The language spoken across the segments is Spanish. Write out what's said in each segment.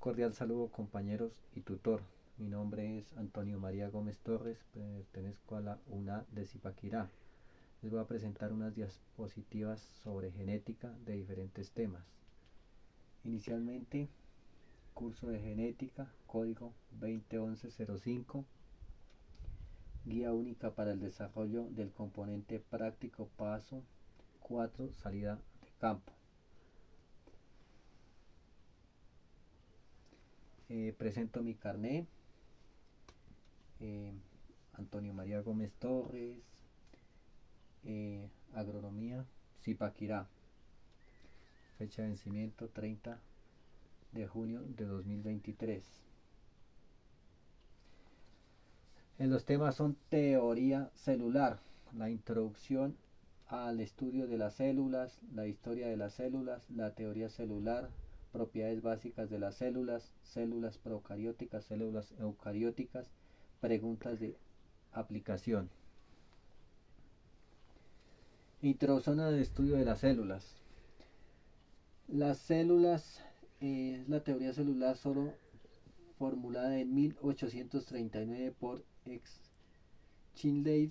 cordial saludo compañeros y tutor. Mi nombre es Antonio María Gómez Torres, pertenezco a la UNA de Zipaquirá. Les voy a presentar unas diapositivas sobre genética de diferentes temas. Inicialmente, curso de genética, código 2011-05, guía única para el desarrollo del componente práctico paso 4, salida de campo. Presento mi carné, Antonio María Gómez Torres, agronomía, Zipaquirá, fecha de vencimiento 30 de junio de 2023. En los temas son teoría celular, la introducción al estudio de las células, la historia de las células, la teoría celular, propiedades básicas de las células, células procarióticas, células eucarióticas, preguntas de aplicación. Introducción al estudio de las células. Las células, la teoría celular solo formulada en 1839 por Schindler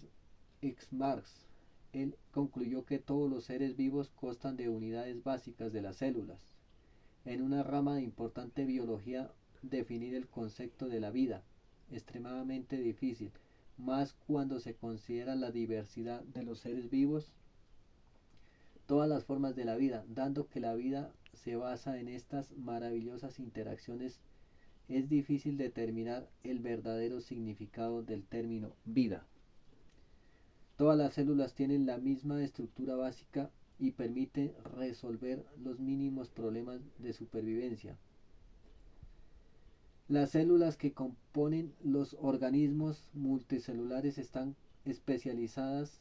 Marx. Él concluyó que todos los seres vivos constan de unidades básicas de las células. En una rama de importante biología, definir el concepto de la vida, extremadamente difícil, más cuando se considera la diversidad de los seres vivos, todas las formas de la vida, dando que la vida se basa en estas maravillosas interacciones, es difícil determinar el verdadero significado del término vida. Todas las células tienen la misma estructura básica y permiten resolver los mínimos problemas de supervivencia. Las células que componen los organismos multicelulares están especializadas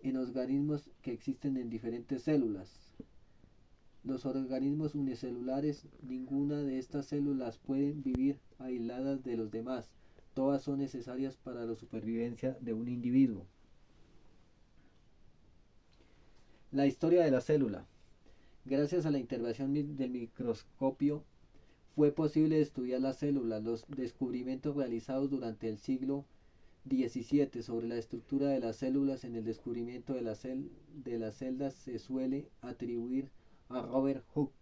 en organismos que existen en diferentes células. Los organismos unicelulares, ninguna de estas células pueden vivir aisladas de los demás. Todas son necesarias para la supervivencia de un individuo. La historia de la célula. Gracias a la intervención del microscopio fue posible estudiar las células. Los descubrimientos realizados durante el siglo XVII sobre la estructura de las células en el descubrimiento de las celdas se suele atribuir a Robert Hooke,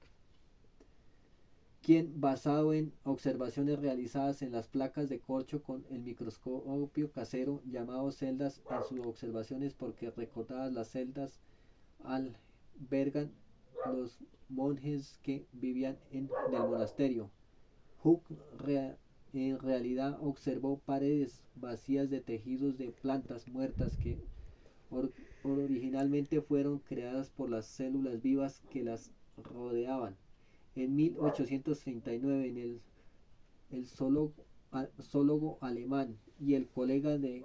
quien, basado en observaciones realizadas en las placas de corcho con el microscopio casero, llamado celdas en sus observaciones porque recordadas las celdas albergan los monjes que vivían en el monasterio. Hooke en realidad observó paredes vacías de tejidos de plantas muertas que originalmente fueron creadas por las células vivas que las rodeaban. En 1839, el zoólogo alemán y el colega de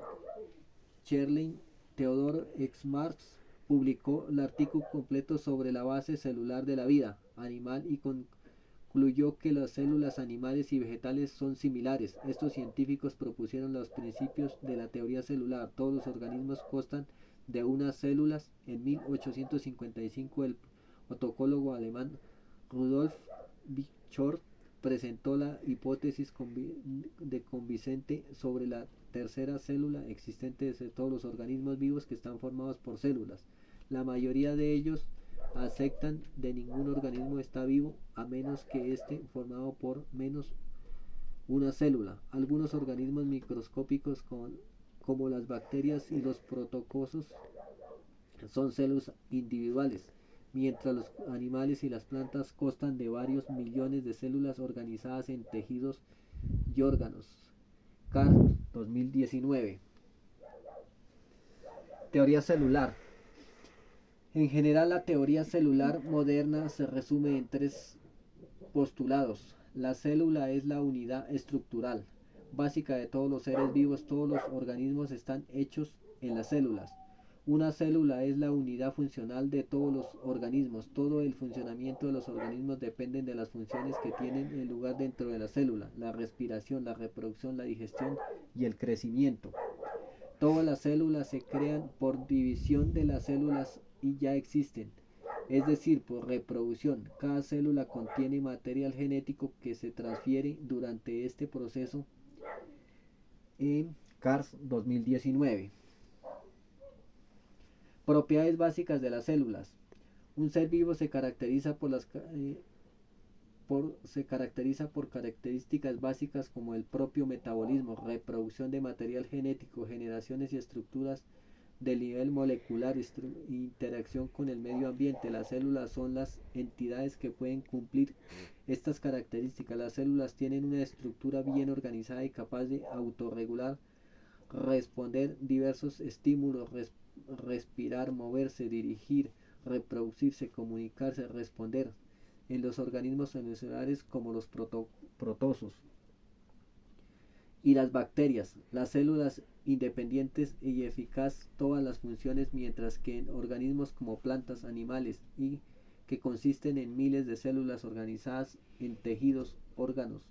Schindler, Theodor Marx, publicó el artículo completo sobre la base celular de la vida animal y concluyó que las células animales y vegetales son similares. Estos científicos propusieron los principios de la teoría celular. Todos los organismos constan de unas células. En 1855 el otocólogo alemán Rudolf Virchow presentó la hipótesis convincente sobre la tercera célula existente de todos los organismos vivos que están formados por células. La mayoría de ellos aceptan de ningún organismo está vivo a menos que esté formado por menos una célula. Algunos organismos microscópicos como las bacterias y los protozoos son células individuales, mientras los animales y las plantas constan de varios millones de células organizadas en tejidos y órganos. Carr, 2019. Teoría celular. En general, la teoría celular moderna se resume en tres postulados. La célula es la unidad estructural básica de todos los seres vivos. Todos los organismos están hechos en las células. Una célula es la unidad funcional de todos los organismos. Todo el funcionamiento de los organismos depende de las funciones que tienen lugar dentro de la célula: la respiración, la reproducción, la digestión y el crecimiento. Todas las células se crean por división de las células y ya existen. es decir, por reproducción. Cada célula contiene material genético que se transfiere durante este proceso en CARS 2019. Propiedades básicas de las células. Un ser vivo se caracteriza por características básicas como el propio metabolismo, reproducción de material genético, generaciones y estructuras del nivel molecular, interacción con el medio ambiente. Las células son las entidades que pueden cumplir estas características. Las células tienen una estructura bien organizada y capaz de autorregular, responder diversos estímulos, respirar, moverse, dirigir, reproducirse, comunicarse, responder en los organismos unicelulares como los protozoos y las bacterias. Las células independientes y eficaz todas las funciones, mientras que en organismos como plantas, animales y que consisten en miles de células organizadas en tejidos, órganos.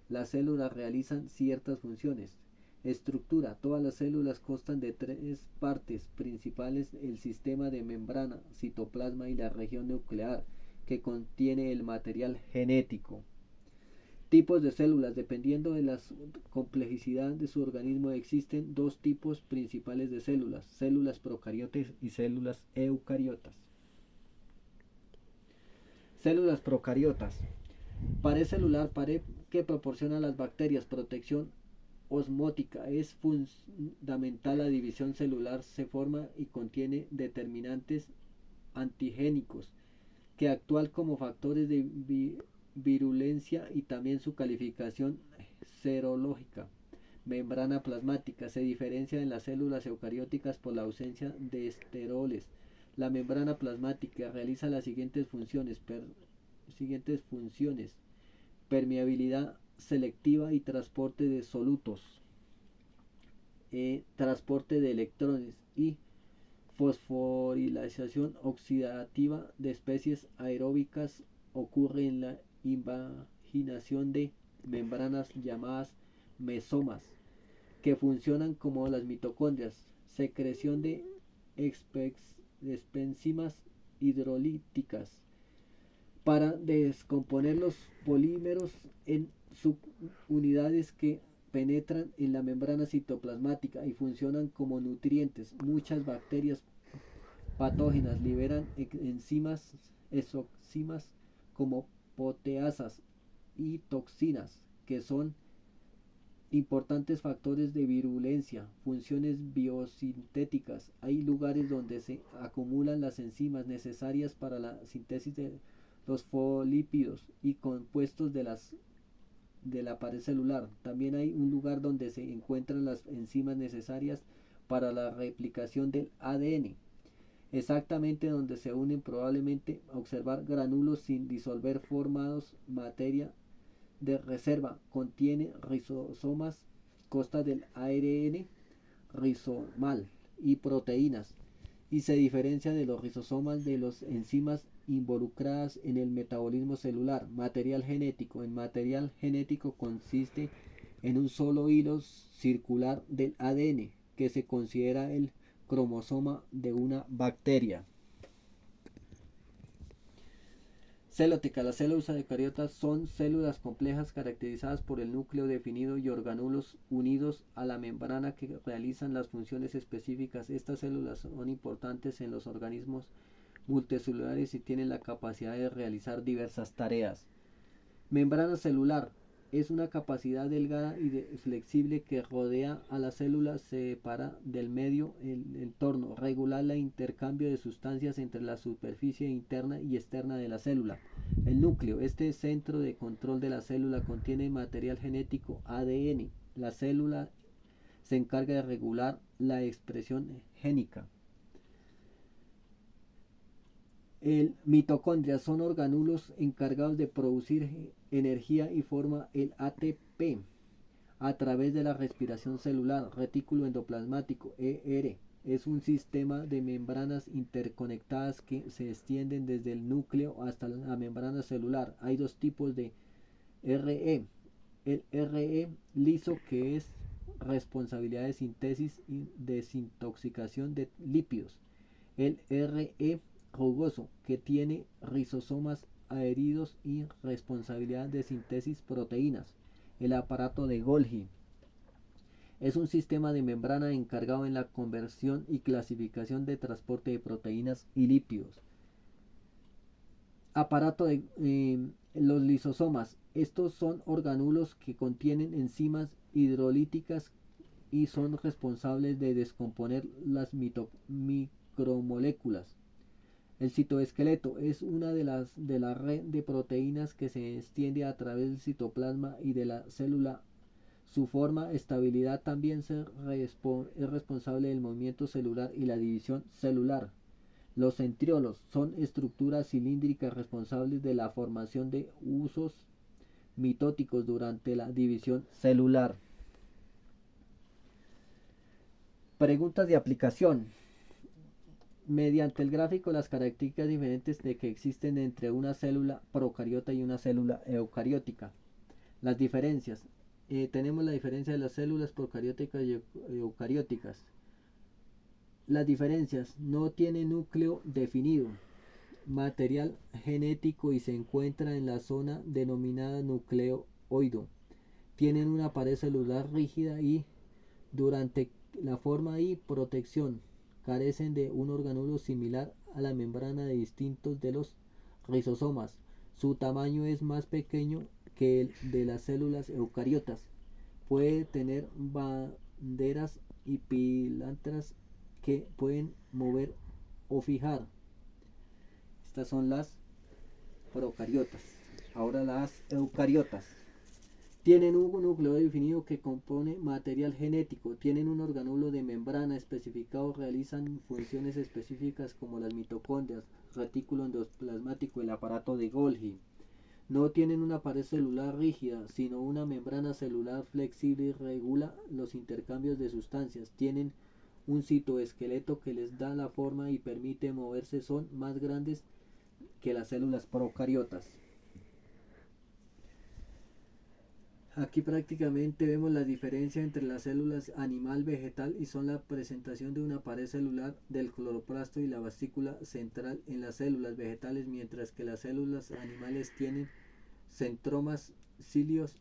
Las células realizan ciertas funciones. Estructura. Todas las células constan de tres partes principales: el sistema de membrana, citoplasma y la región nuclear, que contiene el material genético. Tipos de células. Dependiendo de la complejidad de su organismo, existen dos tipos principales de células: células procariotas y células eucariotas. Células procariotas. Pared celular, pared que proporciona a las bacterias protección osmótica. Es fundamental la división celular. Se forma y contiene determinantes antigénicos que actúan como factores de virulencia y también su calificación serológica. Membrana plasmática. Se diferencia en las células eucarióticas por la ausencia de esteroles. La membrana plasmática realiza las siguientes funciones: permeabilidad selectiva y transporte de solutos, transporte de electrones y fosforilación oxidativa de especies aeróbicas. Ocurre en la invaginación de membranas llamadas mesomas, que funcionan como las mitocondrias. Secreción de enzimas hidrolíticas para descomponer los polímeros en subunidades que penetran en la membrana citoplasmática y funcionan como nutrientes. Muchas bacterias patógenas liberan enzimas exoximas como proteasas y toxinas, que son importantes factores de virulencia. Funciones biosintéticas. Hay lugares donde se acumulan las enzimas necesarias para la síntesis de los fosfolípidos y compuestos de la pared celular. También hay un lugar donde se encuentran las enzimas necesarias para la replicación del ADN. Exactamente donde se unen, probablemente observar granulos sin disolver formados materia de reserva. Contiene rizosomas, costas del ARN rizomal y proteínas, y se diferencia de los rizosomas de las enzimas involucradas en el metabolismo celular. Material genético. El material genético consiste en un solo hilo circular del ADN, que se considera el cromosoma de una bacteria. Celótica. Las células eucariotas son células complejas caracterizadas por el núcleo definido y orgánulos unidos a la membrana que realizan las funciones específicas. Estas células son importantes en los organismos multicelulares y tienen la capacidad de realizar diversas tareas. Membrana celular. Es una capacidad delgada y flexible que rodea a la célula, separa del medio el entorno, regula el intercambio de sustancias entre la superficie interna y externa de la célula. El núcleo. Este centro de control de la célula contiene material genético, ADN. La célula se encarga de regular la expresión génica. El mitocondria son orgánulos encargados de producir energía y forma el ATP a través de la respiración celular. Retículo endoplasmático, ER, es un sistema de membranas interconectadas que se extienden desde el núcleo hasta la membrana celular. Hay dos tipos de RE. El RE liso, que es responsabilidad de síntesis y desintoxicación de lípidos. El RE rugoso que tiene rizosomas adheridos y responsabilidad de síntesis proteínas. El aparato de Golgi es un sistema de membrana encargado en la conversión y clasificación de transporte de proteínas y lípidos. Aparato de los lisosomas. Estos son orgánulos que contienen enzimas hidrolíticas y son responsables de descomponer las micromoléculas. El citoesqueleto es una de la red de proteínas que se extiende a través del citoplasma y de la célula. Su forma, estabilidad también es responsable del movimiento celular y la división celular. Los centriolos son estructuras cilíndricas responsables de la formación de usos mitóticos durante la división celular. Preguntas de aplicación. Mediante el gráfico, las características diferentes de que existen entre una célula procariota y una célula eucariótica. Las diferencias. Tenemos la diferencia de las células procarióticas y eucarióticas. Las diferencias: no tiene núcleo definido, material genético y se encuentra en la zona denominada nucleoide. Tienen una pared celular rígida y durante la forma y protección carecen de un orgánulo similar a la membrana de distintos de los rizosomas. Su tamaño es más pequeño que el de las células eucariotas. Puede tener banderas y pilastras que pueden mover o fijar. Estas son las procariotas. Ahora las eucariotas. Tienen un núcleo definido que compone material genético, tienen un orgánulo de membrana especificado, realizan funciones específicas como las mitocondrias, retículo endoplasmático, el aparato de Golgi. No tienen una pared celular rígida, sino una membrana celular flexible y regula los intercambios de sustancias. Tienen un citoesqueleto que les da la forma y permite moverse. Son más grandes que las células procariotas. Aquí prácticamente vemos la diferencia entre las células animal-vegetal y son la presentación de una pared celular del cloroplasto y la vesícula central en las células vegetales, mientras que las células animales tienen centromas, cilios,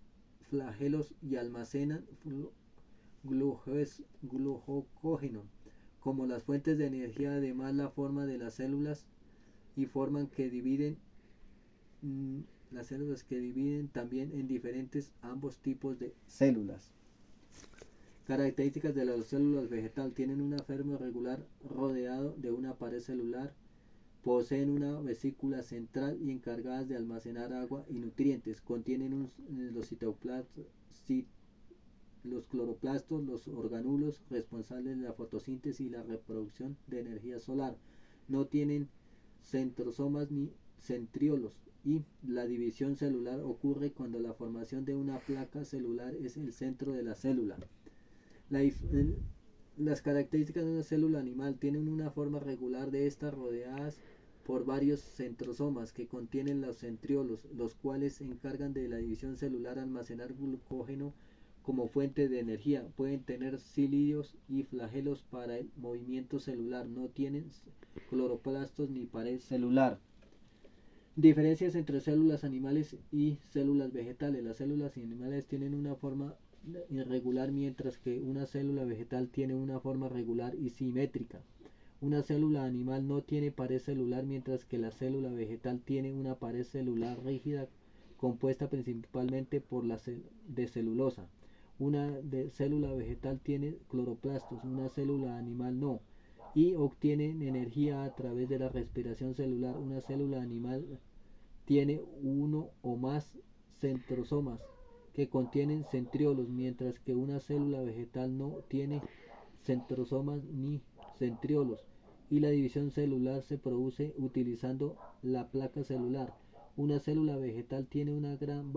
flagelos y almacenan glucógeno como las fuentes de energía. Además, la forma de las células y forman que dividen las células que dividen también en diferentes ambos tipos de células. Características de las células vegetal: tienen una forma regular rodeado de una pared celular, poseen una vesícula central y encargadas de almacenar agua y nutrientes, contienen los citoplasmas, los cloroplastos, los orgánulos responsables de la fotosíntesis y la reproducción de energía solar, no tienen centrosomas ni centriolos. Y la división celular ocurre cuando la formación de una placa celular es el centro de la célula. Las características de una célula animal: tienen una forma regular de estas rodeadas por varios centrosomas que contienen los centriolos, los cuales se encargan de la división celular, almacenar glucógeno como fuente de energía. Pueden tener cilios y flagelos para el movimiento celular. No tienen cloroplastos ni pared celular. Diferencias entre células animales y células vegetales. Las células animales tienen una forma irregular, mientras que una célula vegetal tiene una forma regular y simétrica. Una célula animal no tiene pared celular, mientras que la célula vegetal tiene una pared celular rígida compuesta principalmente por de celulosa. Una célula vegetal tiene cloroplastos, una célula animal no, y obtienen energía a través de la respiración celular. Una célula animal tiene uno o más centrosomas que contienen centriolos, mientras que una célula vegetal no tiene centrosomas ni centriolos, y la división celular se produce utilizando la placa celular. Una célula vegetal tiene una gran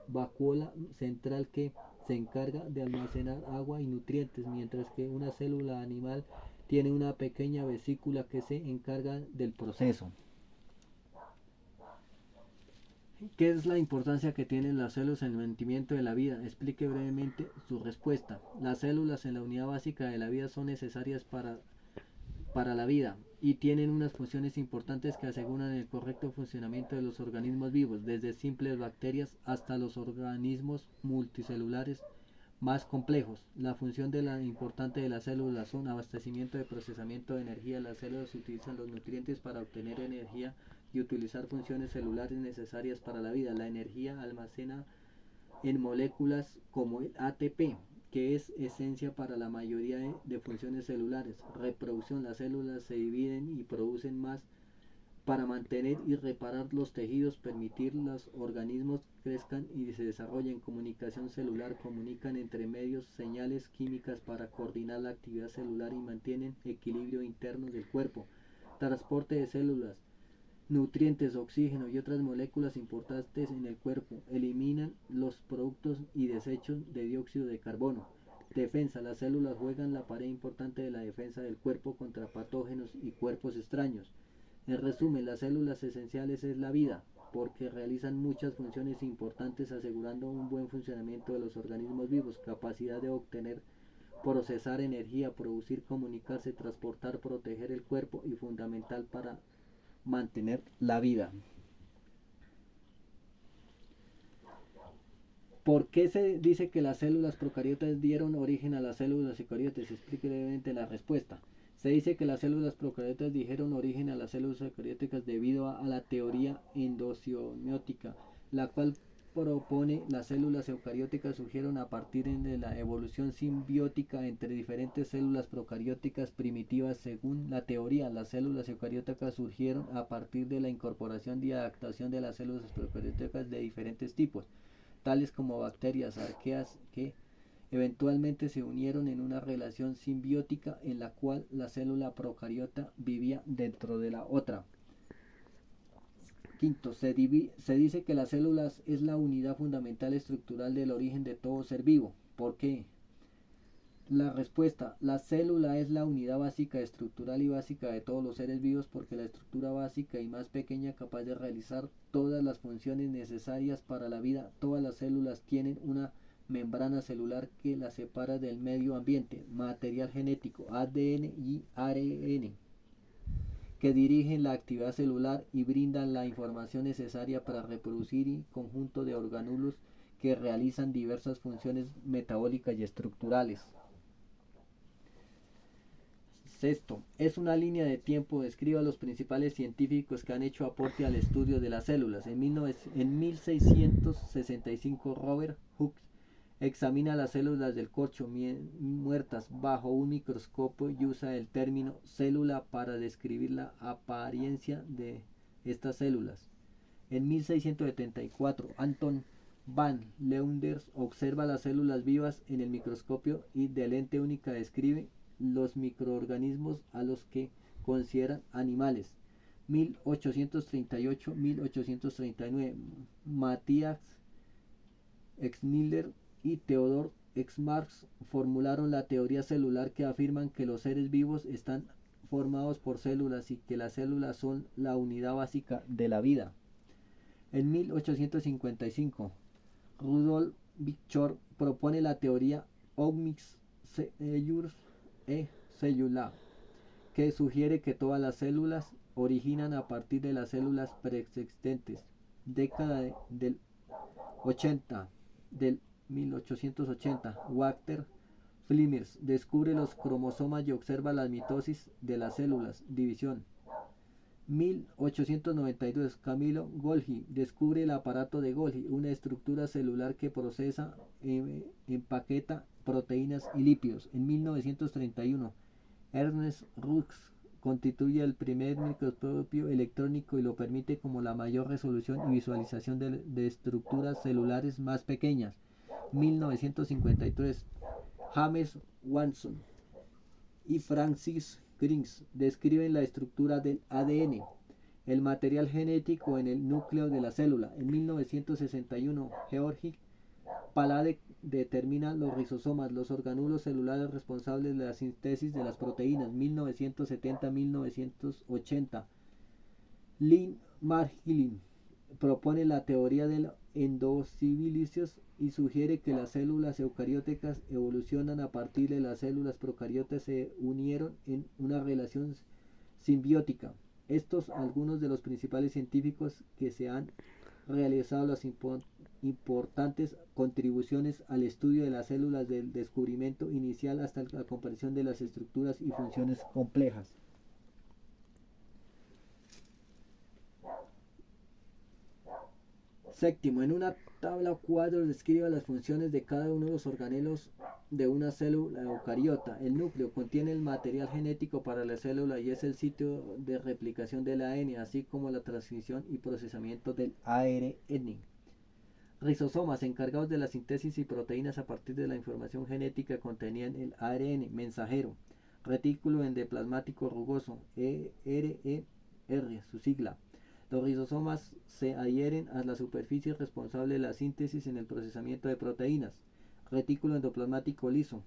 vacuola central que se encarga de almacenar agua y nutrientes, mientras que una célula animal tiene una pequeña vesícula que se encarga del proceso. ¿Qué es la importancia que tienen las células en el mantenimiento de la vida? Explique brevemente su respuesta. Las células en la unidad básica de la vida son necesarias para la vida. y tienen unas funciones importantes que aseguran el correcto funcionamiento de los organismos vivos, desde simples bacterias hasta los organismos multicelulares más complejos. La función importante de las células son abastecimiento de procesamiento de energía. Las células utilizan los nutrientes para obtener energía y utilizar funciones celulares necesarias para la vida. La energía almacena en moléculas como el ATP, que es esencia para la mayoría de funciones celulares. Reproducción: las células se dividen y producen más para mantener y reparar los tejidos, permitir los organismos crezcan y se desarrollen. Comunicación celular: comunican entre medios señales químicas para coordinar la actividad celular y mantienen equilibrio interno del cuerpo. Transporte de células: nutrientes, oxígeno y otras moléculas importantes en el cuerpo. Eliminan los productos y desechos de dióxido de carbono. Defensa: las células juegan la parte importante de la defensa del cuerpo contra patógenos y cuerpos extraños. En resumen, las células esenciales es la vida, porque realizan muchas funciones importantes asegurando un buen funcionamiento de los organismos vivos, capacidad de obtener, procesar energía, producir, comunicarse, transportar, proteger el cuerpo y fundamental para mantener la vida. ¿Por qué se dice que las células procariotas dieron origen a las células eucariotas? Explique brevemente la respuesta. Se dice que las células procariotas dieron origen a las células eucarióticas debido a la teoría endosimiótica, la cual propone las células eucarióticas surgieron a partir de la evolución simbiótica entre diferentes células procarióticas primitivas. Según la teoría, las células eucarióticas surgieron a partir de la incorporación y adaptación de las células procarióticas de diferentes tipos, tales como bacterias, arqueas, que eventualmente se unieron en una relación simbiótica en la cual la célula procariota vivía dentro de la otra. Quinto, se dice que las células es la unidad fundamental estructural del origen de todo ser vivo. ¿Por qué? La respuesta: la célula es la unidad básica, estructural y básica de todos los seres vivos, porque la estructura básica y más pequeña capaz de realizar todas las funciones necesarias para la vida. Todas las células tienen una membrana celular que las separa del medio ambiente, material genético, ADN y ARN, que dirigen la actividad celular y brindan la información necesaria para reproducir, y conjunto de orgánulos que realizan diversas funciones metabólicas y estructurales. Sexto, es una línea de tiempo. Describe a los principales científicos que han hecho aporte al estudio de las células. En 1665, Robert Hooke examina las células del corcho muertas bajo un microscopio y usa el término célula para describir la apariencia de estas células. En 1674, Anton van Leeuwenhoek observa las células vivas en el microscopio y de lente única describe los microorganismos a los que consideran animales. 1838-1839, Matthias Schiller y Theodor Marx formularon la teoría celular, que afirman que los seres vivos están formados por células y que las células son la unidad básica de la vida. En 1855, Rudolf Virchow propone la teoría Omnis Cellula, que sugiere que todas las células originan a partir de las células preexistentes. Década del 1880, Walter Flinders descubre los cromosomas y observa la mitosis de las células, división. 1892, Camillo Golgi descubre el aparato de Golgi, una estructura celular que procesa, empaqueta proteínas y lípidos. En 1931, Ernest Rutherford constituye el primer microscopio electrónico y lo permite como la mayor resolución y visualización de estructuras celulares más pequeñas. 1953, James Watson y Francis Crick describen la estructura del ADN, el material genético en el núcleo de la célula. En 1961, George Palade determina los rizosomas, los orgánulos celulares responsables de la síntesis de las proteínas. 1970-1980, Lynn Margulis propone la teoría del endosilicio y sugiere que las células eucarióticas evolucionan a partir de las células procariotas se unieron en una relación simbiótica. Estos algunos de los principales científicos que se han realizado las importantes contribuciones al estudio de las células del descubrimiento inicial hasta la comprensión de las estructuras y funciones complejas. Séptimo, en una tabla o cuadro describe las funciones de cada uno de los organelos de una célula eucariota. El núcleo contiene el material genético para la célula y es el sitio de replicación del ADN, así como la transmisión y procesamiento del ARN. Rizosomas encargados de la síntesis y proteínas a partir de la información genética contenían el ARN mensajero. Retículo endoplasmático rugoso, RER, su sigla. Los rizosomas se adhieren a la superficie responsable de la síntesis en el procesamiento de proteínas. Retículo endoplasmático liso,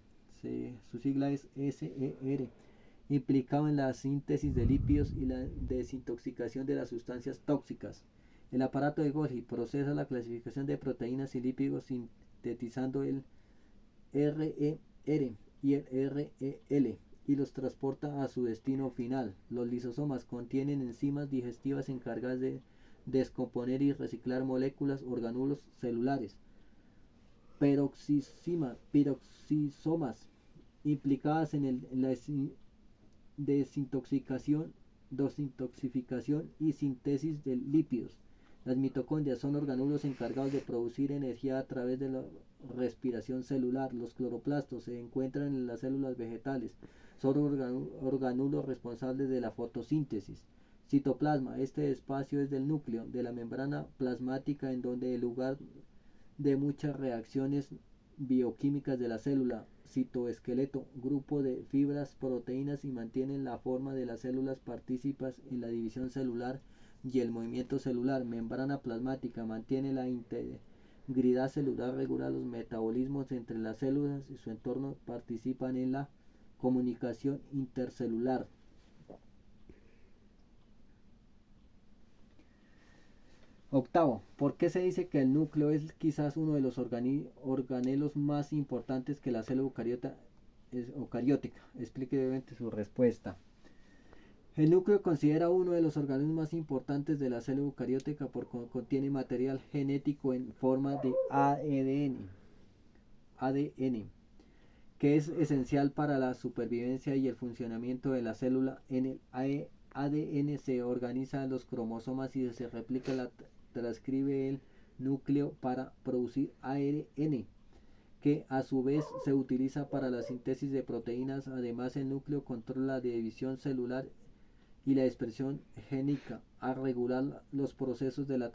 su sigla es SER, implicado en la síntesis de lípidos y la desintoxicación de las sustancias tóxicas. El aparato de Golgi procesa la clasificación de proteínas y lípidos sintetizando el RER y el REL y los transporta a su destino final. Los lisosomas contienen enzimas digestivas encargadas de descomponer y reciclar moléculas, orgánulos celulares. Peroxisomas implicadas en la desintoxicación y síntesis de lípidos. Las mitocondrias son orgánulos encargados de producir energía a través de la respiración celular. Los cloroplastos se encuentran en las células vegetales. Son orgánulos responsables de la fotosíntesis. Citoplasma, este espacio es del núcleo, de la membrana plasmática en donde el lugar de muchas reacciones bioquímicas de la célula. Citoesqueleto, grupo de fibras, proteínas y mantienen la forma de las células, participan en la división celular y el movimiento celular. Membrana plasmática, mantiene la integridad celular, regula los metabolismos entre las células y su entorno, participan en la comunicación intercelular. Octavo, ¿por qué se dice que el núcleo es quizás uno de los organelos más importantes que la célula eucariótica? Explique brevemente su respuesta. El núcleo considera uno de los organelos más importantes de la célula eucariótica porque contiene material genético en forma de ADN, que es esencial para la supervivencia y el funcionamiento de la célula. En el ADN se organizan los cromosomas y se replica transcribe el núcleo para producir ARN, que a su vez se utiliza para la síntesis de proteínas. Además, el núcleo controla la división celular y la expresión génica, a regular los procesos de la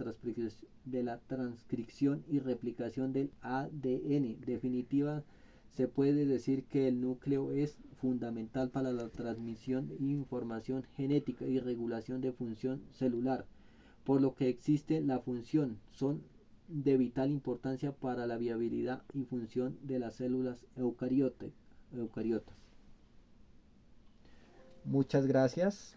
transcripción y replicación del ADN. Definitiva, se puede decir que el núcleo es fundamental para la transmisión de información genética y regulación de función celular, por lo que existe la función, son de vital importancia para la viabilidad y función de las células eucariotas. Muchas gracias.